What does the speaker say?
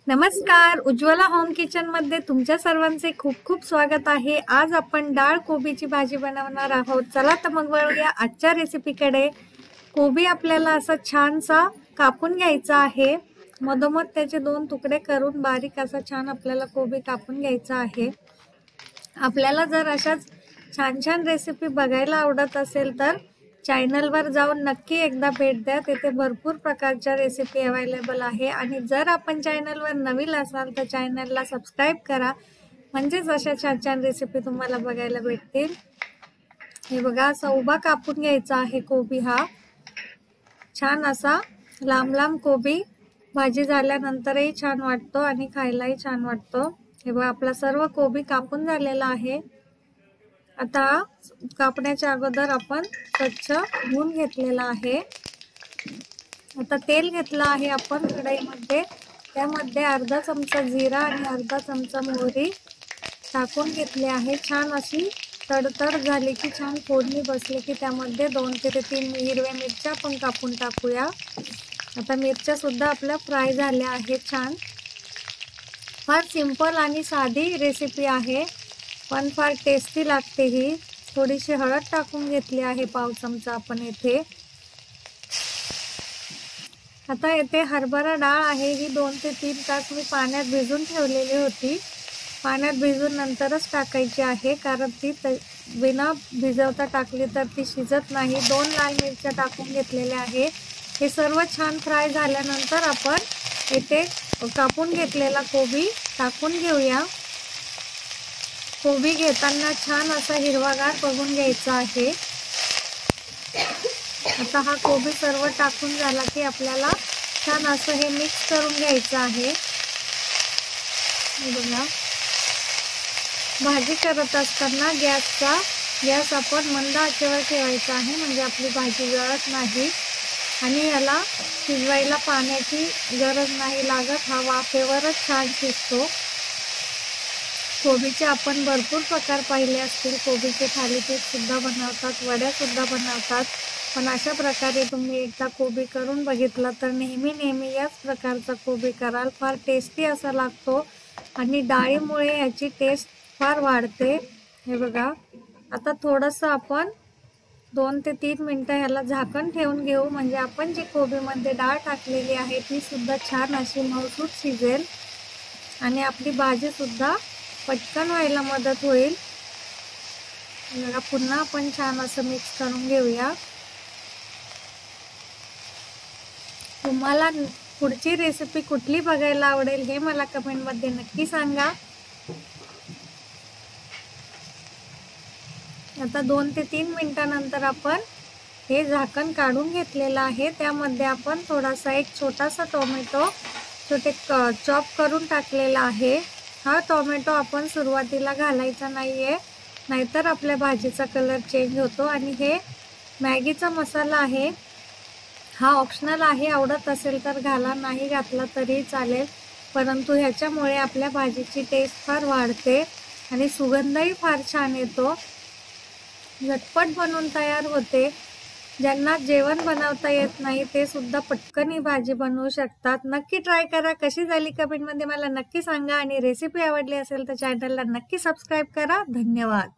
नमस्कार, Ujjwala home kitchen मध्ये तुमच्या सर्वांचे खूप खूप स्वागत आहे। आज आपण डाळ कोबीची भाजी बनवणार आहोत। चला तर मग वळूया आजच्या रेसिपीकडे। कोबी आपल्याला असा छानसा कापून घ्यायचा आहे। मधोमध त्याचे दोन तुकडे करून बारीक असा छान आपल्याला कोबी कापून घ्यायचा आहे। आपल्याला जर अशाच छान छान रेसिपी बघायला आवडत असेल तर चॅनलवर जाऊन नक्की एकदा भेट द्या। तिथे भरपूर प्रकारच्या रेसिपी अवेलेबल आहे आणि जर आपण चॅनलवर नवीन असाल तर चॅनलला सबस्क्राइब करा, म्हणजेच अशा छान छान रेसिपी तुम्हाला बघायला भेटतील। हे बघा, असा उभा कापून घ्यायचा आहे कोबी। हा छान असा लांब लांब कोबी भाजी झाल्यानंतरही छान वाटतो आणि खायलाही छान वाटतो। हे बघा, आपला सर्व कोबी कापून झालेला आहे। आता कापण्याच्या अगोदर आपण स्वच्छ धुवून घेतलेला आहे। आता तेल घेतलं आहे आपण कढईमध्ये, त्यामध्ये अर्धा चमचा जिरा आणि अर्धा चमचा मोहरी टाकून घेतले आहे। छान अशी तडतड झाली की छान फोडणी बसली की त्यामध्ये 2 ते 3 हिरव्या मिरच्या आपण कापून टाकूया। आता मिरच्या सुद्धा आपल्या फ्राय झाल्या आहेत छान। फार सिंपल आणि साधी रेसिपी आहे, पण फार टेस्टी लागते ही। थोडीशी हळद टाकून घेतली आहे, पाव चमचा आपण येथे। आता येथे हरभरा डाळ आहे, ही 2 ते 3 तास मी पाण्यात भिजून ठेवलेली होती। पाण्यात भिजून नंतरच टाकायची आहे, कारण ती बिना भिजवता टाकली तर ती शिजत नाही। 2 लाल मिरच्या टाकून घेतलेल्या आहे। हे सर्व छान फ्राय झाल्यानंतर आपण येथे कापून घेतलेला कोबी टाकून घेऊया। कोबी घेताना छान असा हिरवागार बघून घ्यायचा आहे। आता हा कोबी सर्व टाकून झाला की आपल्याला छान असं हे मिक्स करून घ्यायचं आहे। बघा, भाजी करत असताना गॅस आपण मंद आचेवर ठेवायचा आहे, म्हणजे आपली भाजी जळत नाही आणि याला शिजवायला पाण्याची गरज नाही लागत। हा वाफेवरच छान शिजतो। कोबीचे आपण भरपूर प्रकार पाहिले असतील। कोबीचे थालीपीठ सुद्धा बनवतात, वड्या सुद्धा बनवतात, पण अशा प्रकारे तुम्ही एकदा कोबी करून बघितलं तर नेहमी याच प्रकारचा कोबी कराल। फार टेस्टी असा लागतो आणि डाळीमुळे याची टेस्ट फार वाढते। हे बघा, आता थोडंसं आपण 2 ते 3 मिनिटं ह्याला झाकण ठेवून घेऊ, म्हणजे आपण जी कोबीमध्ये डाळ टाकलेली आहे ती सुद्धा छान अशी मऊसूत शिजेल आणि आपली भाजी सुद्धा पटकन व्हायला मदत होईल। बघा, पुन्हा आपण छान असं मिक्स करून घेऊया। तुम्हाला पुढची रेसिपी कुठली बघायला आवडेल हे मला कमेंटमध्ये नक्की सांगा। आता 2 ते 3 मिनिटांनंतर आपण हे झाकण काढून घेतलेलं आहे। त्यामध्ये आपण थोडासा एक छोटासा टोमॅटो छोटे चॉप करून टाकलेला आहे। हा टोमॅटो आपण सुरुवातीला घालायचा नाहीये, नाहीतर आपल्या भाजीचा कलर चेंज होतो। आणि हे मॅगीचा मसाला आहे, हा ऑप्शनल आहे, आवडत असेल तर घाला, नाही घातला तरी चालेल, परंतु ह्याच्यामुळे आपल्या भाजीची टेस्ट फार वाढते आणि सुगंधही फार छान येतो। झटपट बनवून तयार होते। ज्यांना जेवण बनवता येत नाही ते सुद्धा पटकन ही भाजी बनवू शकतात। नक्की ट्राय करा, कशी झाली कमेंटमध्ये मला नक्की सांगा आणि रेसिपी आवडली असेल तर चॅनलला नक्की सबस्क्राइब करा। धन्यवाद।